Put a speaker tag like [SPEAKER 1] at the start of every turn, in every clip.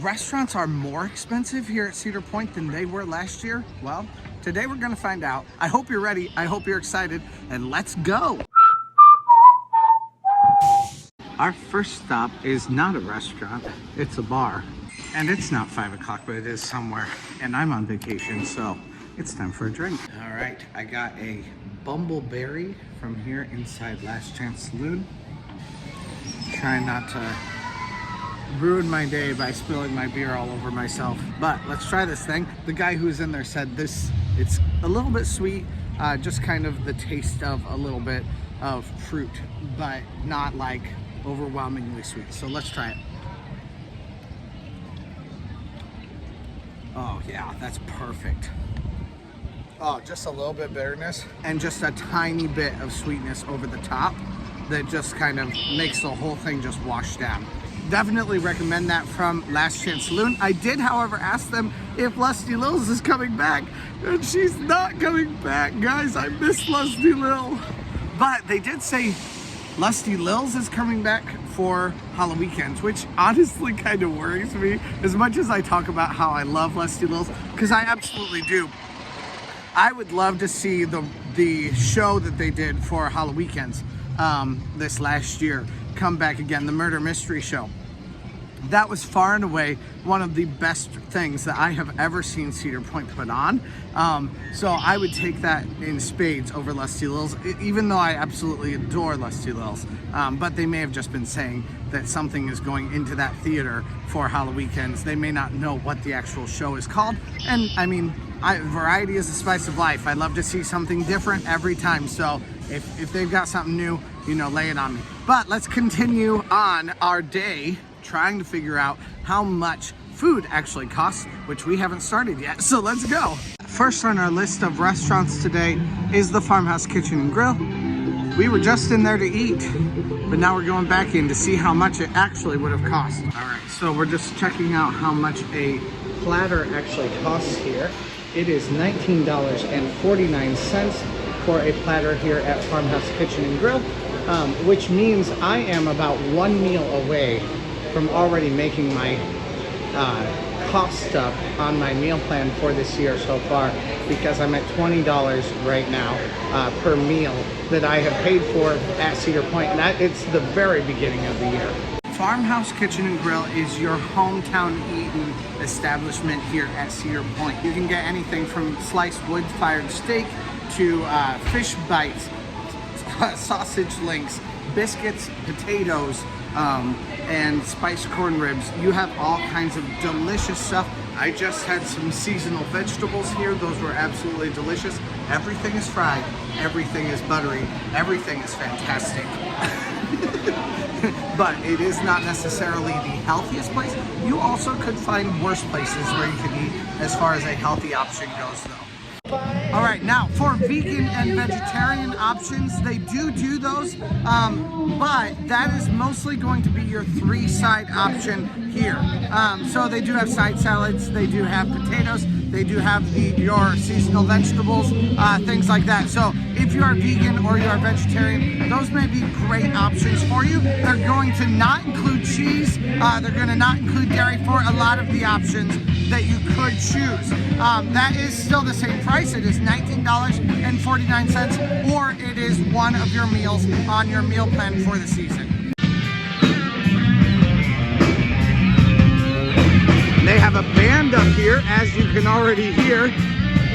[SPEAKER 1] restaurants are more expensive here at Cedar Point than they were last year? Well, today we're gonna find out. I hope you're ready, I hope you're excited, and let's go. Our first stop is not a resturant, it's a bar. And it's not 5 o'clock, but it is somewhere. And I'm on vacation, so it's time for a drink. All right, I got a Bumbleberry from here inside Last Chance Saloon. Trying not to ruin my day by spilling my beer all over myself, but let's try this thing. The guy who was in there said it's a little bit sweet, just kind of the taste of a little bit of fruit, but not like overwhelmingly sweet. So let's try it. Oh yeah, that's perfect. Oh, just a little bit bitterness and just a tiny bit of sweetness over the top that just kind of makes the whole thing just wash down. Definitely recommend that from Last Chance Saloon. I did, however, ask them if Lusty Lil's is coming back, and she's not coming back, guys. I miss Lusty Lil. But they did say Lusty Lil's is coming back for Halloween, which honestly kind of worries me, as much as I talk about how I love Lusty Lil's, because I absolutely do. I would love to see the show that they did for Halloween this last year come back again, the murder mystery show. That was far and away one of the best things that I have ever seen Cedar Point put on. So I would take that in spades over Lusty Lil's, even though I absolutely adore Lusty Lil's. But they may have just been saying that something is going into that theater for Halloween. They may not know what the actual show is called. And I mean, variety is the spice of life. I love to see something different every time. So if they've got something new, you know, lay it on me. But let's continue on our day trying to figure out how much food actually costs, which we haven't started yet. So let's go. First on our list of restaurants today is the Farmhouse Kitchen and Grill. We were just in there to eat, but now we're going back in to see how much it actually would have cost. All right, so we're just checking out how much a platter actually costs here. It is $19.49 for a platter here at Farmhouse Kitchen and Grill, which means I am about one meal away from already making my cost up on my meal plan for this year so far, because I'm at $20 right now per meal that I have paid for at Cedar Point, and it's the very beginning of the year. Farmhouse Kitchen and Grill is your hometown eating establishment here at Cedar Point. You can get anything from sliced wood-fired steak to fish bites, sausage links, biscuits, potatoes, and spiced corn ribs. You have all kinds of delicious stuff. I just had some seasonal vegetables here. Those were absolutely delicious. Everything is fried, everything is buttery, everything is fantastic. But it is not necessarily the healthiest place. You also could find worse places where you can eat as far as a healthy option goes though. All right, now for vegan and vegetarian options, they do those, but that is mostly going to be your 3-side option here. So they do have side salads, they do have potatoes, they do have your seasonal vegetables, things like that. So if you are vegan or you are vegetarian, those may be great options for you. They're going to not include cheese, they're going to not include dairy for a lot of the options that you could choose. That is still the same price. It is $19.49, or it is one of your meals on your meal plan for the season. They have a band up here, as you can already hear.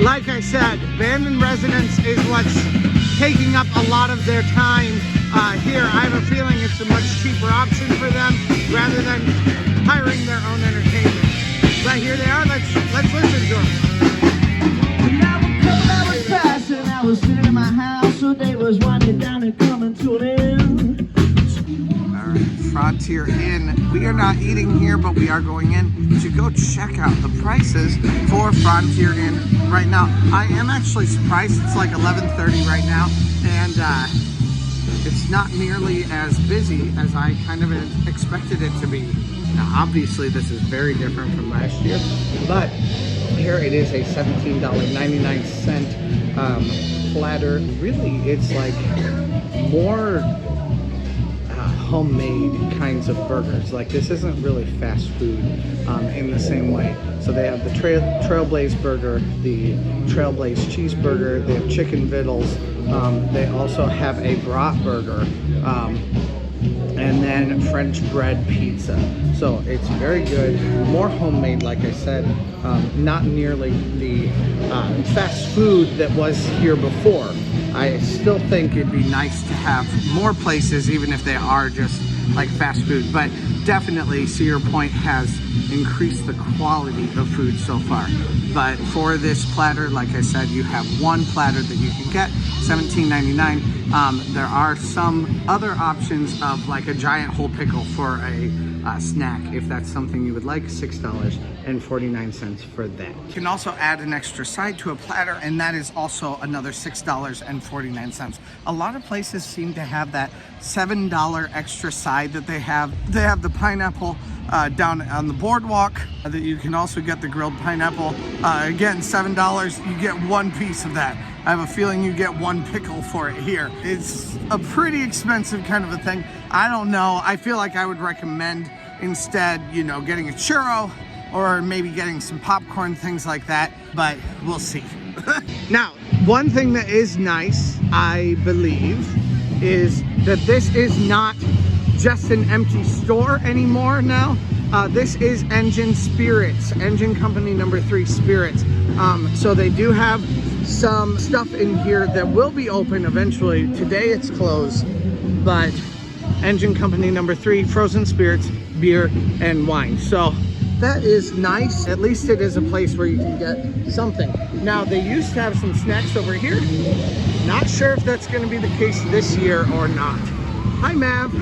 [SPEAKER 1] Like I said, band in residence is what's taking up a lot of their time here. I have a feeling it's a much cheaper option for them rather than hiring their own entertainment. But here they are, let's listen to them.
[SPEAKER 2] I was sitting in my house, so they was winding down and coming to an end.
[SPEAKER 1] All right, Frontier Inn. We are not eating here, but we are going in to go check out the prices for Frontier Inn right now. I am actually surprised. It's like 11:30 right now, and it's not nearly as busy as I kind of expected it to be. Now, obviously, this is very different from last year, but here it is a $17.99 platter. Really, it's like more homemade kinds of burgers. Like, this isn't really fast food in the same way. So they have the Trailblaze burger, the Trailblaze cheeseburger, they have chicken vittles, they also have a brat burger, and then French bread pizza. So it's very good, more homemade, like I said, not nearly the fast food that was here before. I still think it'd be nice to have more places, even if they are just like fast food, but definitely Cedar Point has increased the quality of food so far. But for this platter, like I said, you have one platter that you can get, $17.99. There are some other options of like a giant whole pickle for a snack, if that's something you would like, $6.49 for that. You can also add an extra side to a platter, and that is also another $6.49. A lot of places seem to have that $7 extra side that they have. They have the pineapple down on the boardwalk that you can also get the grilled pineapple. Again, $7, you get one piece of that. I have a feeling you get one pickle for it here. It's a pretty expensive kind of a thing. I don't know. I feel like I would recommend instead, you know, getting a churro or maybe getting some popcorn, things like that, but we'll see. Now, one thing that is nice, I believe, is that this is not just an empty store anymore now. This is Engine Spirits, Engine Company number 3 Spirits. So they do have some stuff in here that will be open eventually. Today it's closed, but Engine Company number 3, frozen spirits, beer, and wine. So that is nice. At least it is a place where you can get something. Now, they used to have some snacks over here. Not sure if that's going to be the case this year or not. Hi, Mav.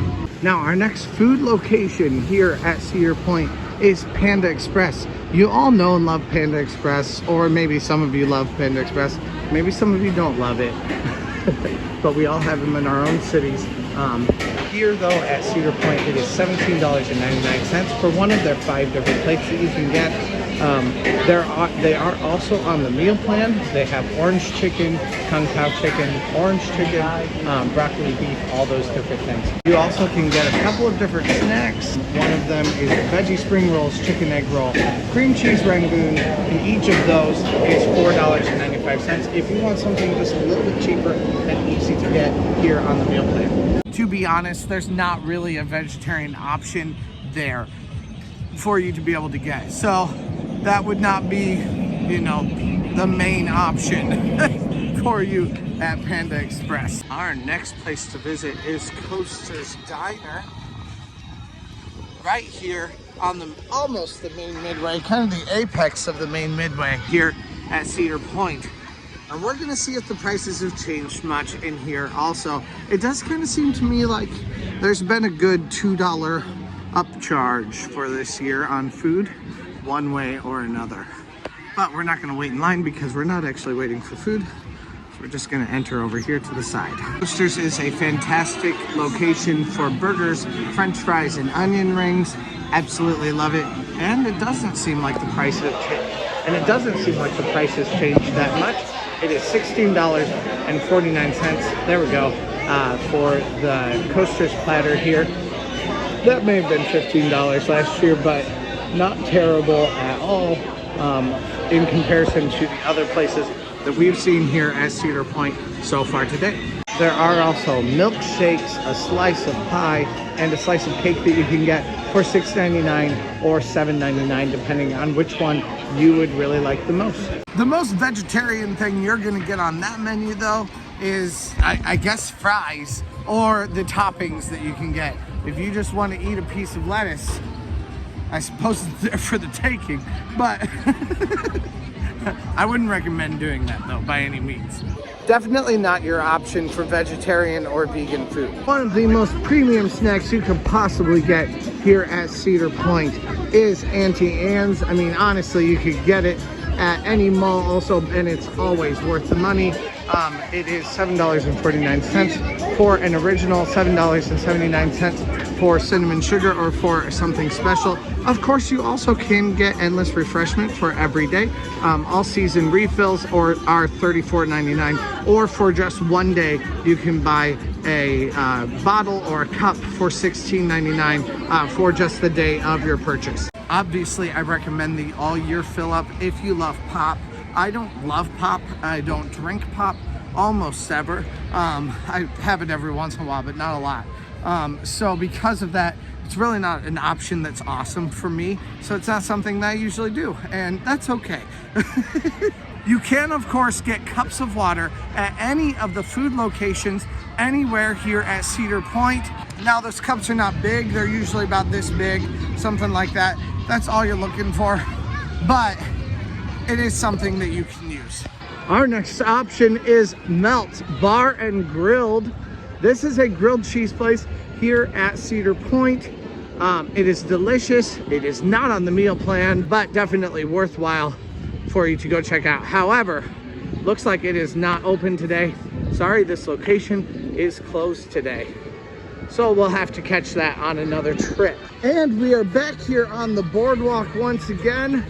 [SPEAKER 1] Now, our next food location here at Cedar Point is Panda Express. You all know and love Panda Express, or maybe some of you love Panda Express. Maybe some of you don't love it, but we all have them in our own cities. Here, though, at Cedar Point, it is $17.99 for one of their 5 different plates that you can get. They are also on the meal plan. They have orange chicken, kung pao chicken, orange chicken, broccoli beef, all those different things. You also can get a couple of different snacks. One of them is veggie spring rolls, chicken egg roll, cream cheese rangoon, and each of those is $4.95. If you want something just a little bit cheaper and easy to get here on the meal plan. To be honest, there's not really a vegetarian option there for you to be able to get. So that would not be, you know, the main option for you at Panda Express. Our next place to visit is Coaster's Diner. Right here on the almost the main midway, kind of the apex of the main midway here at Cedar Point. And we're gonna see if the prices have changed much in here. Also, it does kind of seem to me like there's been a good $2 upcharge for this year on food, one way or another. But we're not gonna wait in line because we're not actually waiting for food. So we're just gonna enter over here to the side. Coasters is a fantastic location for burgers, French fries, and onion rings. Absolutely love it. And it doesn't seem like the prices have changed that much. It is $16.49. There we go, for the Coasters platter here. That may have been $15 last year, but not terrible at all in comparison to the other places that we've seen here at Cedar Point so far today. There are also milkshakes, a slice of pie, and a slice of cake that you can get for $6.99 or $7.99, depending on which one you would really like the most. The most vegetarian thing you're gonna get on that menu, though, is, I guess, fries or the toppings that you can get. If you just want to eat a piece of lettuce, I suppose it's there for the taking, but I wouldn't recommend doing that, though, by any means. Definitely not your option for vegetarian or vegan food. One of the most premium snacks you could possibly get here at Cedar Point is Auntie Anne's. I mean, honestly, you could get it at any mall also, and it's always worth the money. It is $7.49 for an original, $7.79 for cinnamon sugar or for something special. Of course, you also can get endless refreshment for every day. All season refills are $34.99, or for just one day, you can buy a bottle or a cup for $16.99 for just the day of your purchase. Obviously, I recommend the all year fill up if you love pop. I don't love pop. I don't drink pop almost ever. I have it every once in a while, but not a lot. So because of that, it's really not an option that's awesome for me. So it's not something that I usually do, and that's okay. You can, of course, get cups of water at any of the food locations anywhere here at Cedar Point. Now, those cups are not big. They're usually about this big, something like that. That's all you're looking for, but it is something that you can use. Our next option is Melt Bar and Grilled. This is a grilled cheese place here at Cedar Point. It is delicious. It is not on the meal plan, but definitely worthwhile for you to go check out. However, looks like it is not open today. Sorry, this location is closed today. So we'll have to catch that on another trip. And we are back here on the boardwalk once again,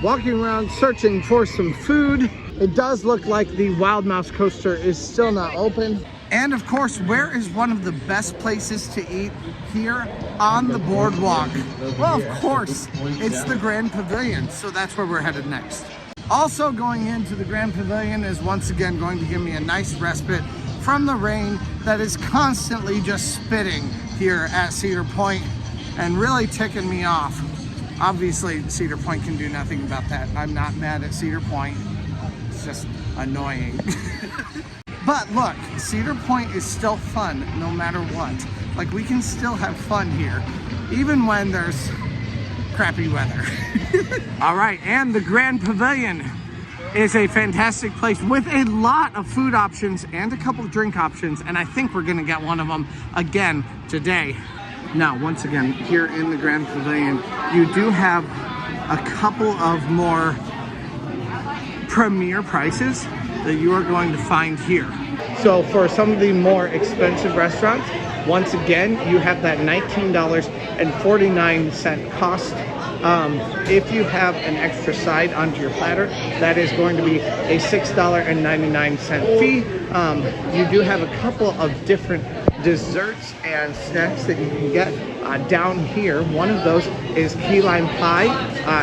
[SPEAKER 1] walking around searching for some food. It does look like the Wild Mouse Coaster is still not open. And of course, where is one of the best places to eat here on the boardwalk? Well, of course, it's the Grand Pavilion. So that's where we're headed next. Also going into the Grand Pavilion is once again going to give me a nice respite from the rain that is constantly just spitting here at Cedar Point and really ticking me off. Obviously, Cedar Point can do nothing about that. I'm not mad at Cedar Point. It's just annoying. But look, Cedar Point is still fun no matter what. Like, we can still have fun here, even when there's crappy weather. All right, and the Grand Pavilion is a fantastic place with a lot of food options and a couple of drink options, and I think we're gonna get one of them again today. Now, once again, here in the Grand Pavilion, you do have a couple of more premier prices that you are going to find here. So for some of the more expensive restaurants, once again, you have that $19.49 cost. If you have an extra side onto your platter, that is going to be a $6.99 fee. You do have a couple of different desserts and snacks that you can get down here. One of those is key lime pie.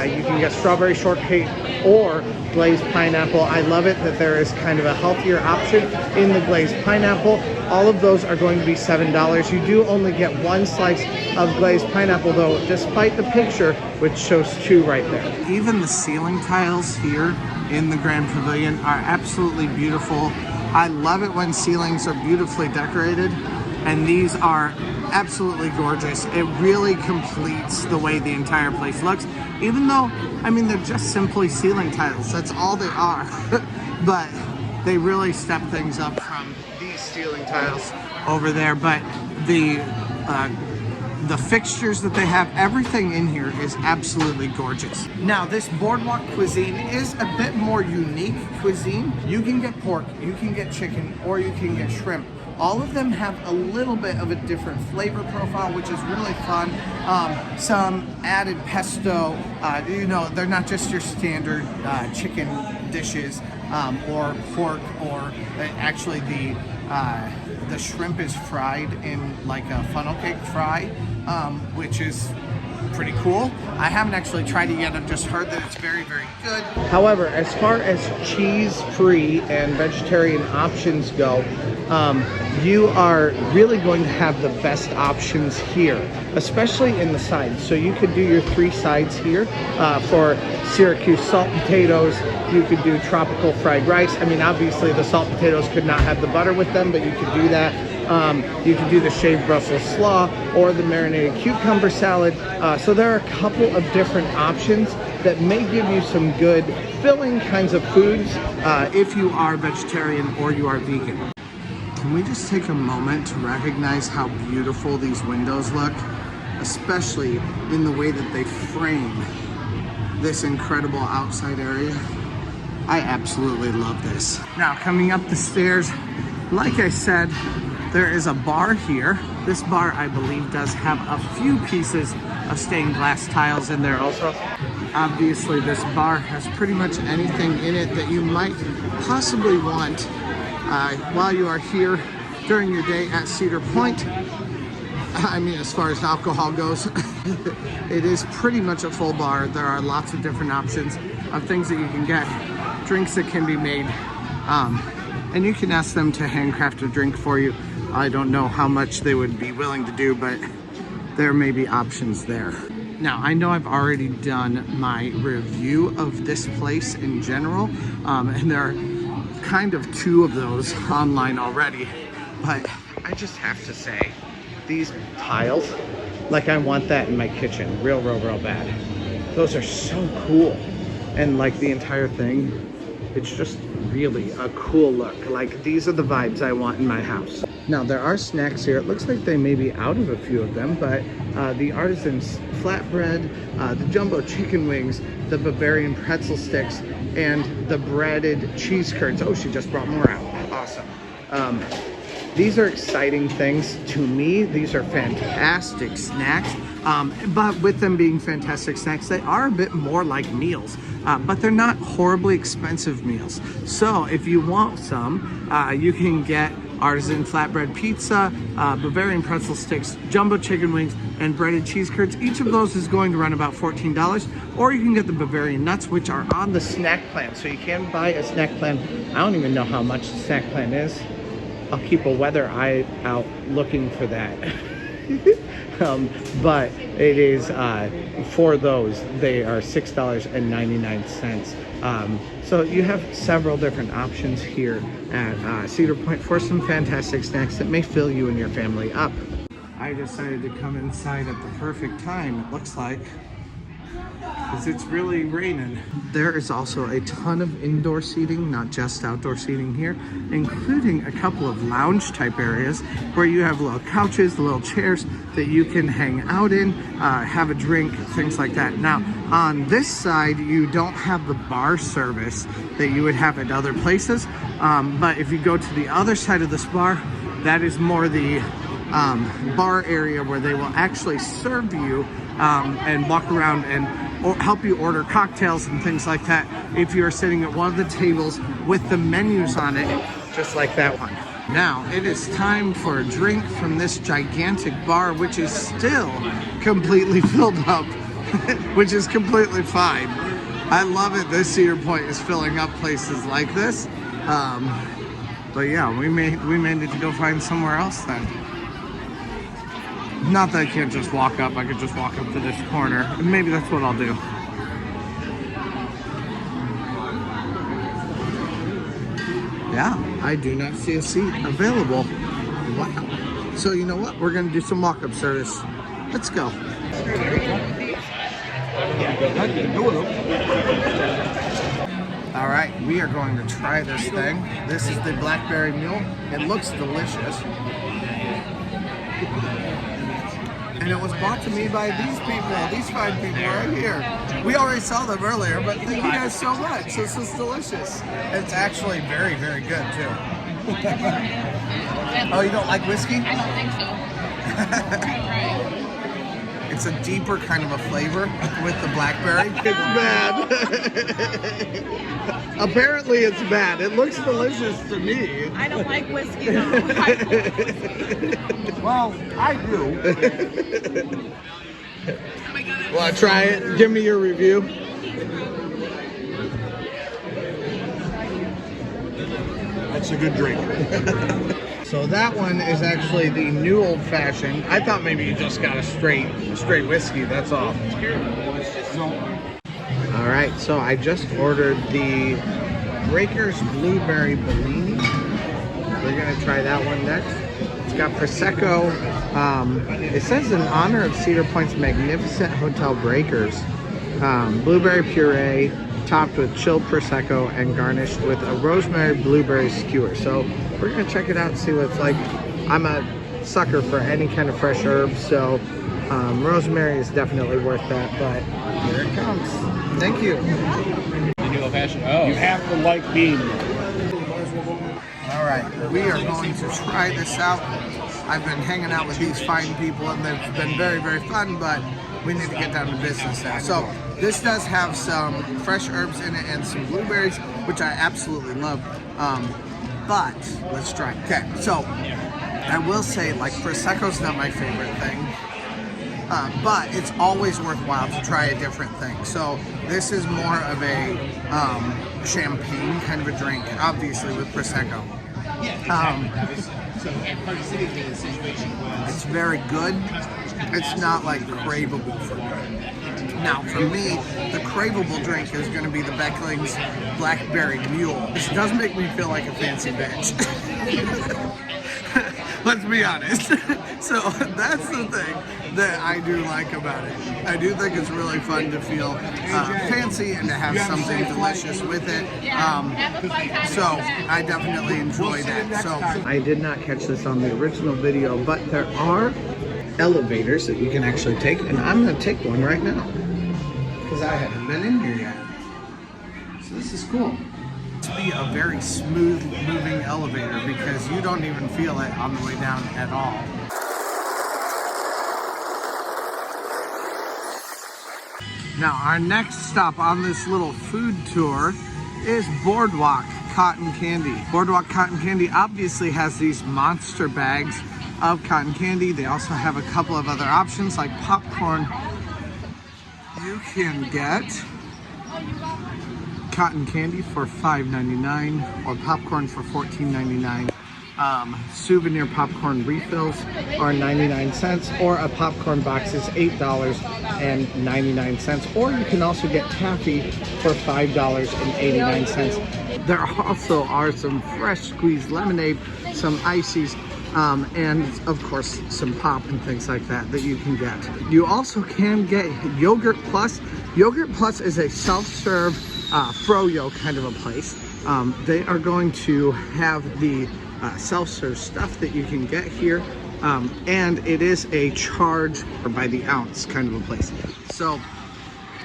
[SPEAKER 1] You can get strawberry shortcake or glazed pineapple. I love it that there is kind of a healthier option in the glazed pineapple. All of those are going to be $7. You do only get one slice of glazed pineapple though, despite the picture, which shows two right there. Even the ceiling tiles here in the Grand Pavilion are absolutely beautiful. I love it when ceilings are beautifully decorated, and these are absolutely gorgeous. It really completes the way the entire place looks, even though, I mean, they're just simply ceiling tiles. That's all they are. But they really step things up from these ceiling tiles over there. But the fixtures that they have, everything in here is absolutely gorgeous. Now, this boardwalk cuisine is a bit more unique cuisine. You can get pork, you can get chicken, or you can get shrimp. All of them have a little bit of a different flavor profile, which is really fun. Some added pesto, you know, they're not just your standard chicken dishes or pork, or actually the shrimp is fried in like a funnel cake fry, which is pretty cool. I haven't actually tried it yet. I've just heard that it's very, very good. However, as far as cheese-free and vegetarian options go, you are really going to have the best options here, especially in the sides. So you could do your 3 sides here for Syracuse salt potatoes. You could do tropical fried rice. I mean, obviously the salt potatoes could not have the butter with them, but you could do that. You can do the shaved Brussels slaw or the marinated cucumber salad. So there are a couple of different options that may give you some good filling kinds of foods if you are vegetarian or you are vegan. Can we just take a moment to recognize how beautiful these windows look, especially in the way that they frame this incredible outside area? I absolutely love this. Now, coming up the stairs, like I said, there is a bar here. This bar, I believe, does have a few pieces of stained glass tiles in there also. Obviously, this bar has pretty much anything in it that you might possibly want while you are here during your day at Cedar Point. I mean, as far as alcohol goes, it is pretty much a full bar. There are lots of different options of things that you can get, drinks that can be made, and you can ask them to handcraft a drink for you. I don't know how much they would be willing to do, but there may be options there. Now, I know I've already done my review of this place in general, and there are kind of 2 of those online already, but I just have to say, these tiles, like I want that in my kitchen real bad. Those are so cool, and like the entire thing, it's just really a cool look. Like, these are the vibes I want in my house. Now, there are snacks here. It looks like they may be out of a few of them, but the artisan's flatbread, the jumbo chicken wings, the Bavarian pretzel sticks, and the breaded cheese curds. Oh, she just brought more out. Awesome. These are exciting things to me. These are fantastic snacks, but with them being fantastic snacks, they are a bit more like meals, but they're not horribly expensive meals. So if you want some, you can get artisan flatbread pizza, Bavarian pretzel sticks, jumbo chicken wings, and breaded cheese curds. Each of those is going to run about $14, or you can get the Bavarian nuts, which are on the snack plan. So you can buy a snack plan. I don't even know how much the snack plan is. I'll keep a weather eye out looking for that. But it is, for those, they are $6.99. So you have several different options here at Cedar Point for some fantastic snacks that may fill you and your family up. I decided to come inside at the perfect time, it looks like, because it's really raining. There is also a ton of indoor seating, not just outdoor seating here, including a couple of lounge type areas where you have little couches, little chairs that you can hang out in, have a drink, things like that. Now, on this side, you don't have the bar service that you would have at other places, but if you go to the other side of this bar, that is more the bar area where they will actually serve you and walk around and help you order cocktails and things like that if you're sitting at one of the tables with the menus on it, just like that one. Now, it is time for a drink from this gigantic bar, which is still completely filled up, which is completely fine. I love it. This Cedar Point is filling up places like this. But yeah, we may need to go find somewhere else then. Not that I can't just walk up, I could just walk up to this corner. And maybe that's what I'll do. Yeah, I do not see a seat available. Wow. So you know what? We're gonna do some walk-up service. Let's go. All right, we are going to try this thing. This is the blackberry mule. It looks delicious. And it was brought to me by these people, these fine people right here. We already saw them earlier, but thank you guys so much. This is delicious. It's actually very, very good too. Oh, you don't like whiskey?
[SPEAKER 3] I don't think so.
[SPEAKER 1] It's a deeper kind of a flavor with the blackberry. It's bad. Apparently it's bad. It looks delicious to me.
[SPEAKER 3] I don't like whiskey though. I don't like whiskey.
[SPEAKER 1] Well, I do. Want to try it? Give me your review.
[SPEAKER 4] That's a good drink.
[SPEAKER 1] So that one is actually the new old fashioned. I thought maybe you just got a straight whiskey, that's all. All right, so I just ordered the Breaker's Blueberry Bellini. We're gonna try that one next. It's got Prosecco. It says in honor of Cedar Point's magnificent hotel Breakers. Blueberry puree, topped with chilled Prosecco and garnished with a rosemary blueberry skewer. So we're gonna check it out and see what it's like. I'm a sucker for any kind of fresh herbs, so rosemary is definitely worth that, but here it comes. Thank you.
[SPEAKER 5] The new old-fashioned? Oh.
[SPEAKER 4] You have to like being there.
[SPEAKER 1] All right, we are going to try this out. I've been hanging out with these fine people and they've been very, very fun, but we need to get down to business now. So this does have some fresh herbs in it and some blueberries, which I absolutely love. But let's try. Okay, so I will say, like, Prosecco's not my favorite thing, but it's always worthwhile to try a different thing. So this is more of a champagne kind of a drink, obviously, with Prosecco. It's very good. It's not like craveable for me. Now, for me, the craveable drink is going to be the Beckling's Blackberry Mule, which does make me feel like a fancy bitch. Let's be honest. So that's the thing that I do like about it. I do think it's really fun to feel fancy and to have something delicious with it. So I definitely enjoy that. So I did not catch this on the original video, but there are elevators that you can actually take, and I'm going to take one right now because I haven't been in here yet. So this is cool. To be a very smooth moving elevator because you don't even feel it on the way down at all. Now our next stop on this little food tour is Boardwalk Cotton Candy. Boardwalk Cotton Candy obviously has these monster bags of cotton candy. They also have a couple of other options like popcorn. You can get cotton candy for $5.99 or popcorn for $14.99. Souvenir popcorn refills are 99 cents, or a popcorn box is $8.99, or you can also get taffy for $5.89. There also are some fresh squeezed lemonade, some ices, and of course some pop and things like that you can get. You also can get Yogurt Plus. Yogurt Plus is a self-serve froyo kind of a place. They are going to have the self-serve stuff that you can get here, and it is a charge by the ounce kind of a place. So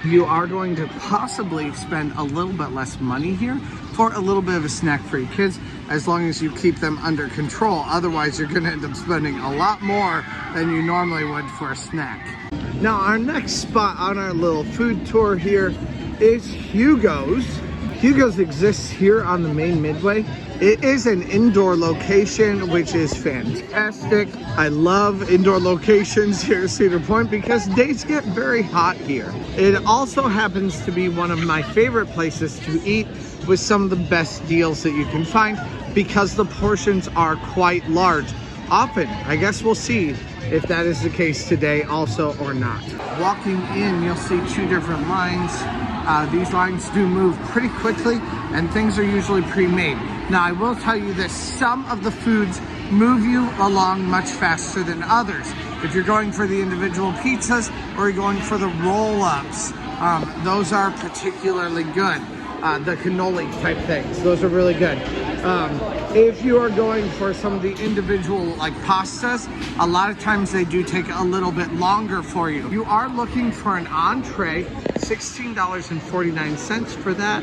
[SPEAKER 1] you are going to possibly spend a little bit less money here for a little bit of a snack for your kids, as long as you keep them under control. Otherwise, you're going to end up spending a lot more than you normally would for a snack. Now, our next spot on our little food tour here is Hugo's. Hugo's exists here on the main midway. It is an indoor location, which is fantastic. I love indoor locations here at Cedar Point because days get very hot here. It also happens to be one of my favorite places to eat, with some of the best deals that you can find because the portions are quite large. Often, I guess we'll see if that is the case today also or not. Walking in, you'll see two different lines. These lines do move pretty quickly, and things are usually pre-made. Now, I will tell you that some of the foods move you along much faster than others. If you're going for the individual pizzas or you're going for the roll-ups, those are particularly good. The cannoli type things, those are really good. If you are going for some of the individual like pastas, a lot of times they do take a little bit longer for you. You are looking for an entree, $16.49 for that.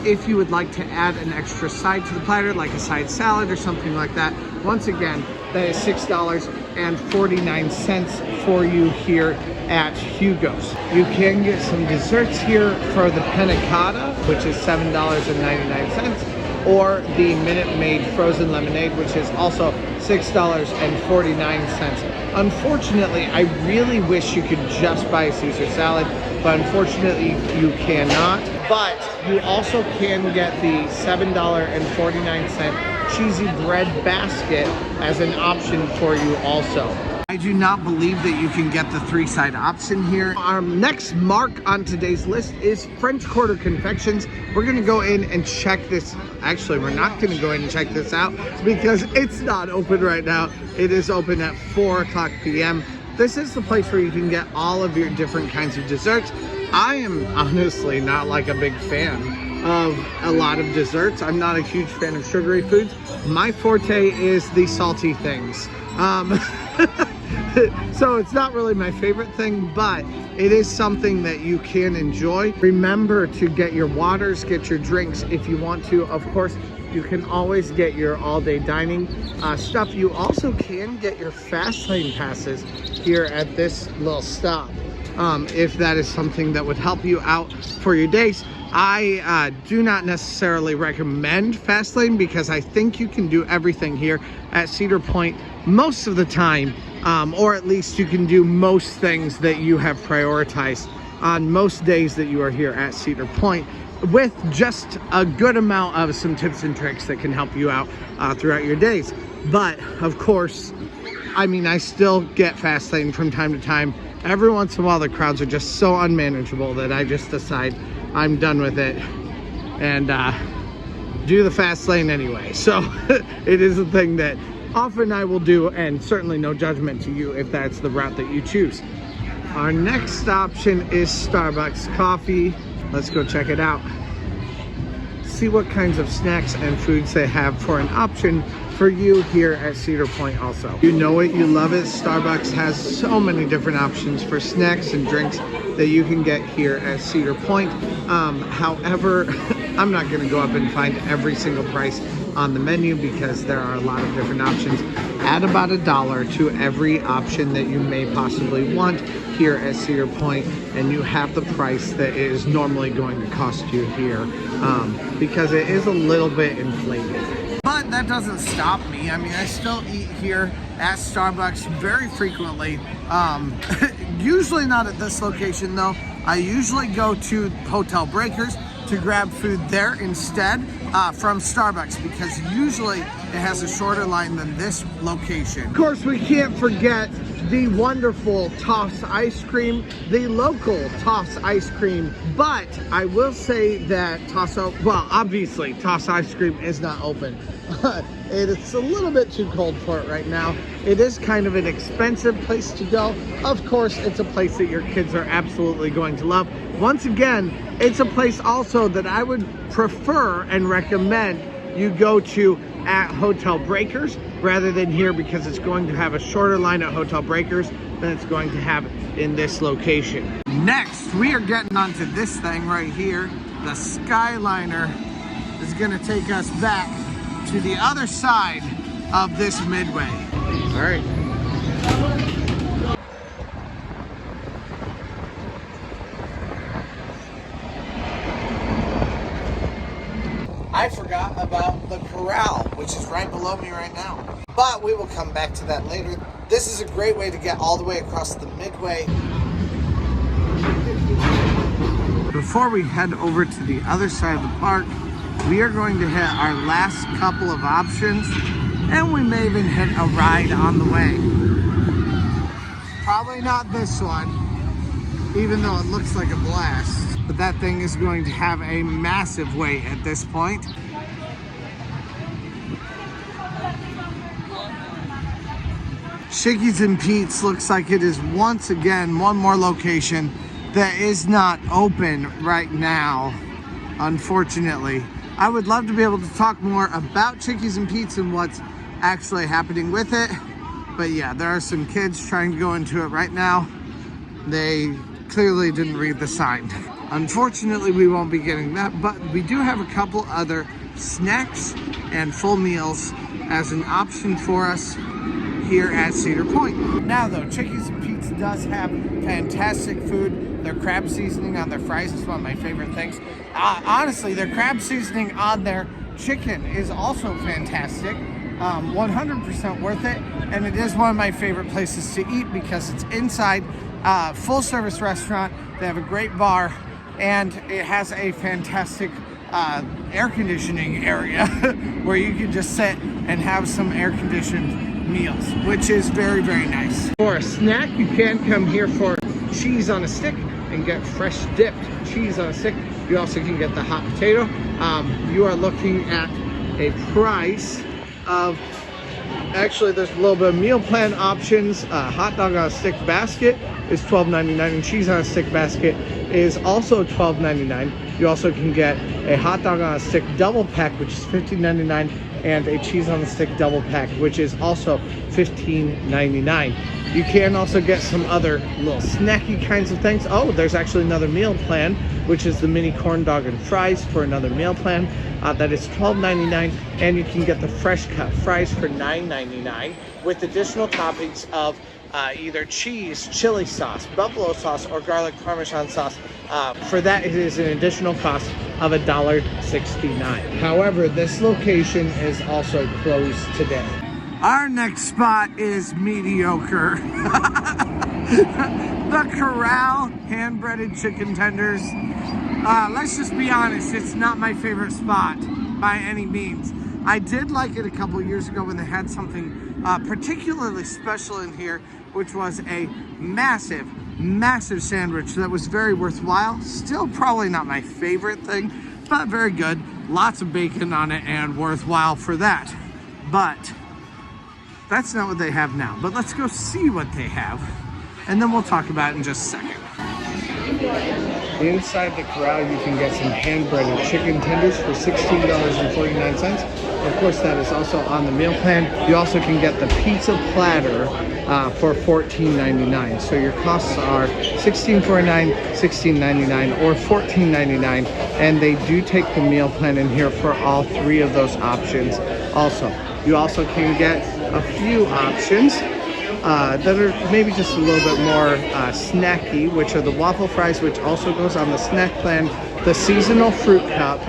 [SPEAKER 1] If you would like to add an extra side to the platter, like a side salad or something like that, once again, that is $6.49 for you here at Hugo's. You can get some desserts here for the panna cotta, which is $7.99, or the Minute Maid frozen lemonade, which is also $6.49. Unfortunately, I really wish you could just buy a Caesar salad, but unfortunately you cannot. But you also can get the $7.49 cheesy bread basket as an option for you also. I do not believe that you can get the three-side option here. Our next mark on today's list is French Quarter Confections. We're gonna go in and check this. Actually, we're not gonna go in and check this out because it's not open right now. It is open at 4:00 p.m. This is the place where you can get all of your different kinds of desserts. I am honestly not like a big fan of a lot of desserts. I'm not a huge fan of sugary foods. My forte is the salty things. So it's not really my favorite thing, but it is something that you can enjoy. Remember to get your waters, get your drinks if you want to. Of course, you can always get your all-day dining stuff. You also can get your fast lane passes here at this little stop, if that is something that would help you out for your days. I do not necessarily recommend fast lane because I think you can do everything here at Cedar Point most of the time, or at least you can do most things that you have prioritized on most days that you are here at Cedar Point, with just a good amount of some tips and tricks that can help you out throughout your days. But of course, I mean, I still get fast lane from time to time. Every once in a while, the crowds are just so unmanageable that I just decide I'm done with it and do the fast lane anyway. So it is a thing that often I will do, and certainly no judgment to you if that's the route that you choose. Our next option is Starbucks coffee. Let's go check it out. See what kinds of snacks and foods they have for an option for you here at Cedar Point also. You know it, you love it. Starbucks has so many different options for snacks and drinks that you can get here at Cedar Point. However, I'm not gonna go up and find every single price on the menu because there are a lot of different options. Add about $1 to every option that you may possibly want here at Cedar Point, and you have the price that is normally going to cost you here, because it is a little bit inflated. But that doesn't stop me. I mean, I still eat here at Starbucks very frequently. Usually not at this location though. I usually go to Hotel Breakers to grab food there instead from Starbucks, because usually it has a shorter line than this location. Of course, we can't forget the wonderful Tofts Ice Cream, the local Tofts Ice Cream. But I will say that obviously Tofts Ice Cream is not open. It's a little bit too cold for it right now. It is kind of an expensive place to go. Of course, it's a place that your kids are absolutely going to love. Once again, it's a place also that I would prefer and recommend you go to at Hotel Breakers rather than here, because it's going to have a shorter line at Hotel Breakers than it's going to have in this location. Next, we are getting onto this thing right here. The Skyliner is gonna take us back to the other side of this midway. All right. I forgot about the Corral, which is right below me right now. But we will come back to that later. This is a great way to get all the way across the midway. Before we head over to the other side of the park, we are going to hit our last couple of options, and we may even hit a ride on the way. Probably not this one, even though it looks like a blast. But that thing is going to have a massive wait at this point. Chickee's and Pete's looks like it is once again one more location that is not open right now, unfortunately. I would love to be able to talk more about Chickee's and Pete's and what's actually happening with it. But yeah, there are some kids trying to go into it right now. They clearly didn't read the sign. Unfortunately, we won't be getting that, but we do have a couple other snacks and full meals as an option for us here at Cedar Point. Now though, Chickee's and Pete's does have fantastic food. Their crab seasoning on their fries is one of my favorite things. Honestly, their crab seasoning on their chicken is also fantastic. 100% worth it, and it is one of my favorite places to eat because it's inside full service restaurant. They have a great bar, and it has a fantastic air conditioning area where you can just sit and have some air conditioned meals, which is very, very nice. For a snack, you can come here for cheese on a stick and get fresh dipped cheese on a stick. You also can get the hot potato. You are looking at a price of, actually there's a little bit of meal plan options. Hot dog on a stick basket is $12.99, and cheese on a stick basket is also $12.99. You also can get a hot dog on a stick double pack, which is $15.99, and a cheese on the stick double pack, which is also $15.99. You can also get some other little snacky kinds of things. Oh, there's actually another meal plan, which is the mini corn dog and fries for another meal plan. That is $12.99, and you can get the fresh cut fries for $9.99 with additional toppings of either cheese, chili sauce, buffalo sauce, or garlic parmesan sauce. For that, it is an additional cost of $1.69. However, this location is also closed today. Our next spot is mediocre. The Corral hand-breaded chicken tenders. Let's just be honest, it's not my favorite spot by any means. I did like it a couple years ago when they had something particularly special in here, which was a massive sandwich that was very worthwhile. Still probably not my favorite thing, but very good. Lots of bacon on it and worthwhile for that. But that's not what they have now. But let's go see what they have, and then we'll talk about it in just a second. Inside the Corral, you can get some hand-breaded chicken tenders for $16.49. Of course, that is also on the meal plan. You also can get the pizza platter for $14.99. So your costs are $16.49, $16.99, or $14.99. And they do take the meal plan in here for all three of those options. Also, you also can get a few options that are maybe just a little bit more snacky, which are the waffle fries, which also goes on the snack plan, the seasonal fruit cup,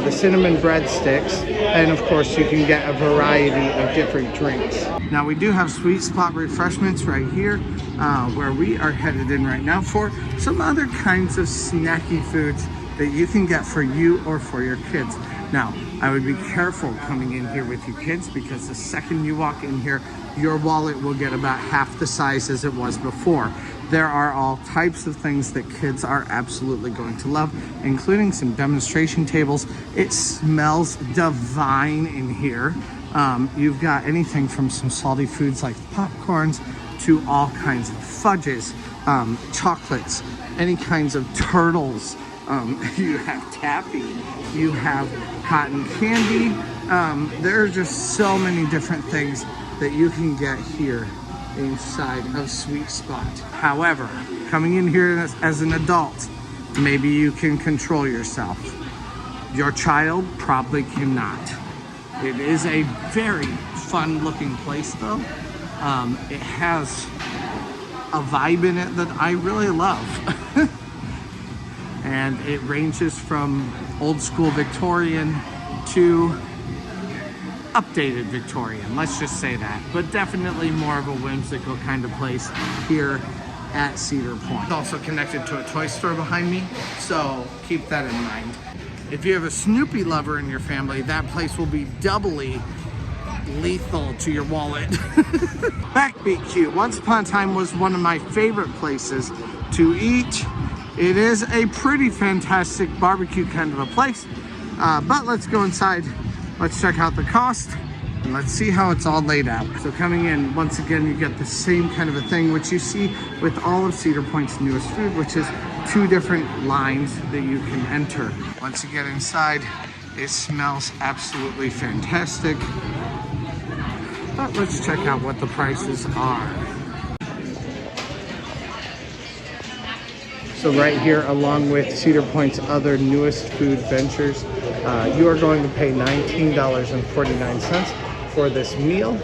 [SPEAKER 1] the cinnamon breadsticks, and of course you can get a variety of different drinks. Now we do have Sweet Spot refreshments right here, where we are headed in right now for some other kinds of snacky foods that you can get for you or for your kids. Now, I would be careful coming in here with your kids, because the second you walk in here, your wallet will get about half the size as it was before. There are all types of things that kids are absolutely going to love, including some demonstration tables. It smells divine in here. You've got anything from some salty foods like popcorns to all kinds of fudges, chocolates, any kinds of turtles. You have taffy, you have cotton candy. There are just so many different things that you can get here inside of Sweet Spot. However, coming in here as an adult, maybe you can control yourself. Your child probably cannot. It is a very fun looking place though. It has a vibe in it that I really love. And it ranges from old school Victorian to updated Victorian, let's just say that, but definitely more of a whimsical kind of place here at Cedar Point. It's also connected to a toy store behind me, so keep that in mind. If you have a Snoopy lover in your family, that place will be doubly lethal to your wallet. Backbeat Cute, once upon a time, was one of my favorite places to eat. It is a pretty fantastic barbecue kind of a place, but let's go inside. Let's check out the cost and let's see how it's all laid out. So coming in, once again, you get the same kind of a thing, which you see with all of Cedar Point's newest food, which is 2 different lines that you can enter. Once you get inside, it smells absolutely fantastic. But let's check out what the prices are. So right here, along with Cedar Point's other newest food ventures, you are going to pay $19.49 for this meal.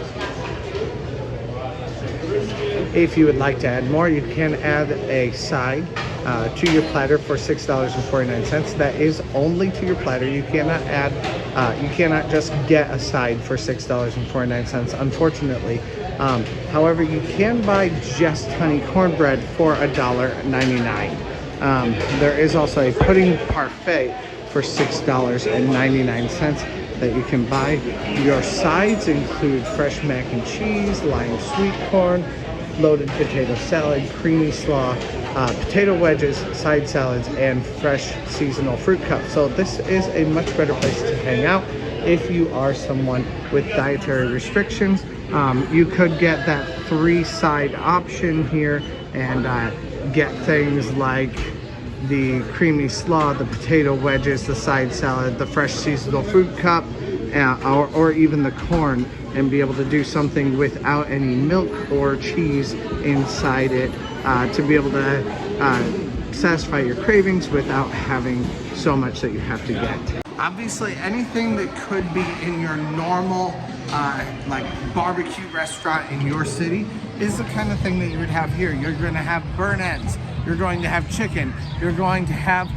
[SPEAKER 1] If you would like to add more, you can add a side to your platter for $6.49. That is only to your platter. You cannot add, you cannot just get a side for $6.49, unfortunately. However, you can buy just honey cornbread for $1.99. There is also a pudding parfait for $6.99 that you can buy. Your sides include fresh mac and cheese, lime sweet corn, loaded potato salad, creamy slaw, potato wedges, side salads, and fresh seasonal fruit cups. So this is a much better place to hang out if you are someone with dietary restrictions. You could get that 3-side option here and get things like the creamy slaw, the potato wedges, the side salad, the fresh seasonal fruit cup, or even the corn, and be able to do something without any milk or cheese inside it, to be able to satisfy your cravings without having so much that you have to get. Obviously, anything that could be in your normal like barbecue restaurant in your city is the kind of thing that you would have here. You're going to have burnt ends, you're going to have chicken, you're going to have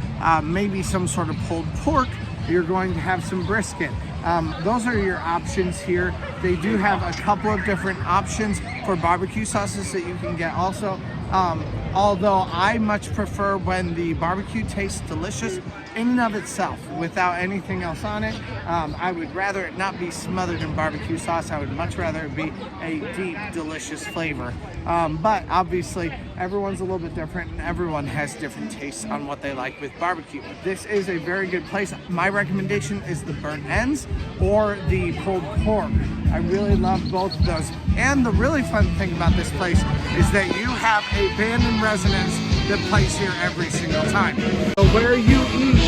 [SPEAKER 1] maybe some sort of pulled pork, you're going to have some brisket. Those are your options here. They do have a couple of different options for barbecue sauces that you can get also. Although I much prefer when the barbecue tastes delicious in and of itself without anything else on it. I would rather it not be smothered in barbecue sauce. I would much rather it be a deep, delicious flavor. But obviously everyone's a little bit different and everyone has different tastes on what they like with barbecue. This is a very good place. My recommendation is the burnt ends or the pulled pork. I really love both of those. And the really fun thing about this place is that you have a band in residence that plays here every single time. So where you eat.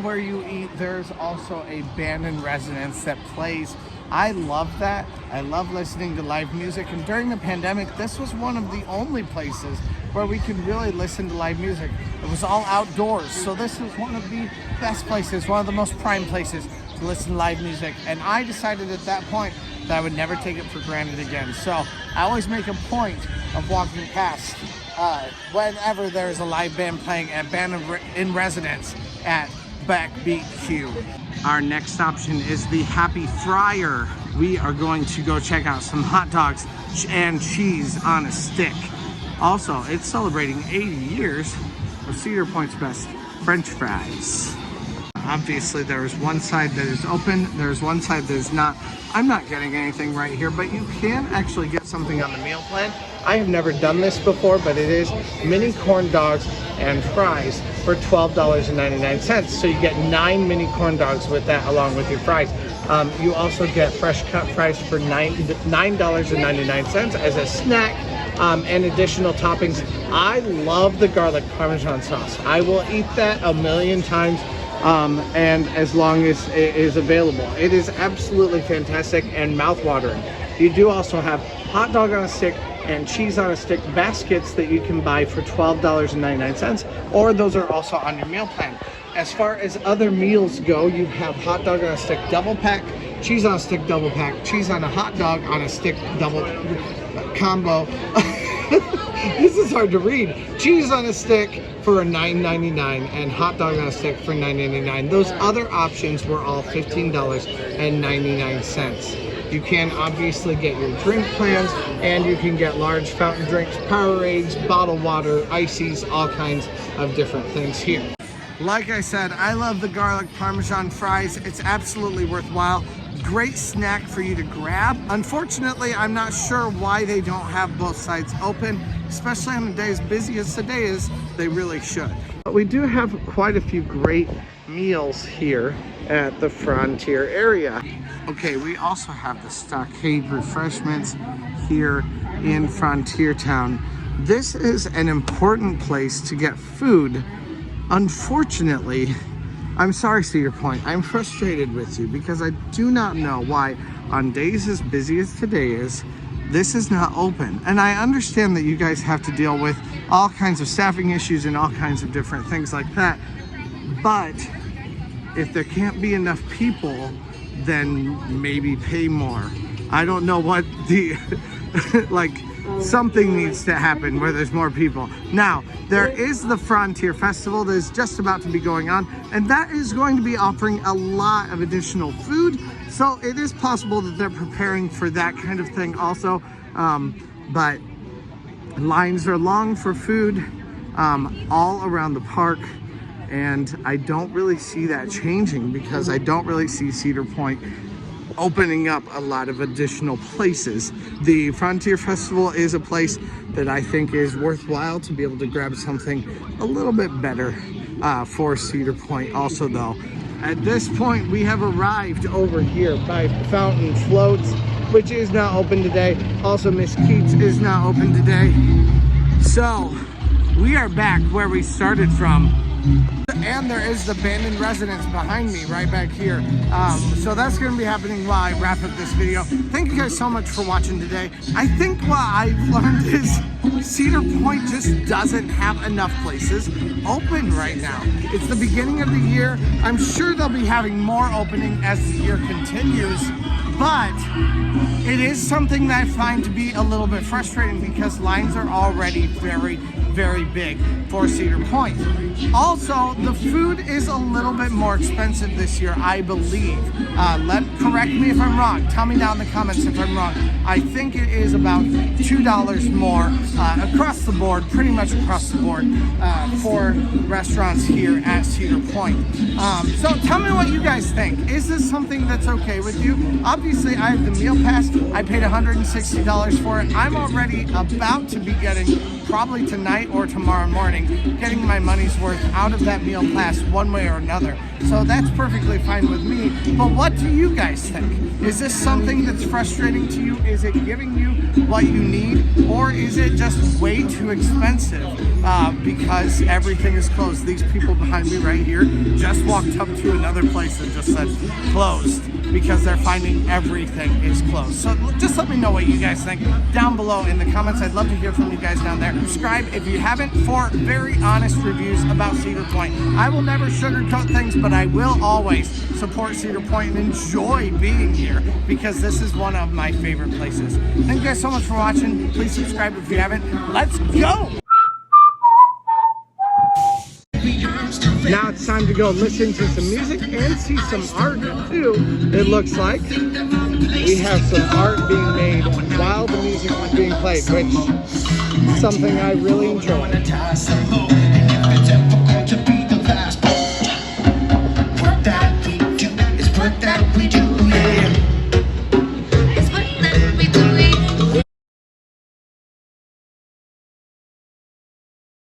[SPEAKER 1] Where you eat, there's also a band in residence that plays. I love that. I love listening to live music, and during the pandemic this was one of the only places where we could really listen to live music. It was all outdoors, so this was one of the best places, one of the most prime places to listen to live music, and I decided at that point that I would never take it for granted again. So I always make a point of walking past whenever there's a live band playing at band in residence at Back BQ. Our next option is the Happy Friar. We are going to go check out some hot dogs and cheese on a stick. Also, it's celebrating 80 years of Cedar Point's best French fries. Obviously, there is one side that is open, there's one side that is not. I'm not getting anything right here, but you can actually get something on the meal plan. I have never done this before, but it is mini corn dogs and fries for $12.99. So you get 9 mini corn dogs with that along with your fries. You also get fresh cut fries for $9.99 as a snack and additional toppings. I love the garlic Parmesan sauce. I will eat that a million times. And as long as it is available. It is absolutely fantastic and mouth-watering. You do also have hot dog on a stick and cheese on a stick baskets that you can buy for $12.99, or those are also on your meal plan. As far as other meals go, you have hot dog on a stick double pack, cheese on a stick double pack, cheese on a hot dog on a stick double combo. This is hard to read. Cheese on a stick for $9.99 and hot dog on a stick for $9.99. Those other options were all $15.99. You can obviously get your drink plans, and you can get large fountain drinks, Powerades, bottled water, ices, all kinds of different things here. Like I said, I love the garlic Parmesan fries. It's absolutely worthwhile. Great snack for you to grab. Unfortunately, I'm not sure why they don't have both sides open, especially on a day as busy as today is. They really should. But we do have quite a few great meals here at the Frontier area. Okay, we also have the Stockade Refreshments here in Frontier Town. This is an important place to get food. Unfortunately, I'm sorry, Cedar Point, I'm frustrated with you because I do not know why on days as busy as today is, this is not open. And I understand that you guys have to deal with all kinds of staffing issues and all kinds of different things like that. But if there can't be enough people, then maybe pay more. I don't know what the, like, something needs to happen where there's more people. Now, there is the Frontier Festival that is just about to be going on, and that is going to be offering a lot of additional food. So it is possible that they're preparing for that kind of thing also. But lines are long for food all around the park. And I don't really see that changing because I don't really see Cedar Point opening up a lot of additional places. The Frontier Festival is a place that I think is worthwhile to be able to grab something a little bit better for Cedar Point also though. At this point, we have arrived over here by Fountain Floats, which is not open today. Also, Miss Keats is not open today. So we are back where we started from. And there is the abandoned residence behind me right back here. So that's going to be happening while I wrap up this video. Thank you guys so much for watching today. I think what I've learned is Cedar Point just doesn't have enough places open right now. It's the beginning of the year. I'm sure they'll be having more opening as the year continues, but it is something that I find to be a little bit frustrating because lines are already very big for Cedar Point. Also, the food is a little bit more expensive this year, I believe. Correct me if I'm wrong. Tell me down in the comments if I'm wrong. I think it is about $2 more across the board, pretty much across the board, for restaurants here at Cedar Point. So tell me what you guys think. Is this something that's okay with you? Obviously, I have the meal pass. I paid $160 for it. I'm already about to be getting, probably tonight or tomorrow morning, getting my money's worth out of that meal pass one way or another. So that's perfectly fine with me. But what do you guys think? Is this something that's frustrating to you? Is it giving you what you need? Or is it just way too expensive because everything is closed? These people behind me right here just walked up to another place and just said closed, because they're finding everything is closed. So just let me know what you guys think down below in the comments. I'd love to hear from you guys down there. Subscribe if you haven't for very honest reviews about Cedar Point. I will never sugarcoat things, but I will always support Cedar Point and enjoy being here because this is one of my favorite places. Thank you guys so much for watching. Please subscribe if you haven't. Let's go! Now it's time to go listen to some music and see some art too, it looks like. We have some art being made while the music is being played, which is something I really enjoy.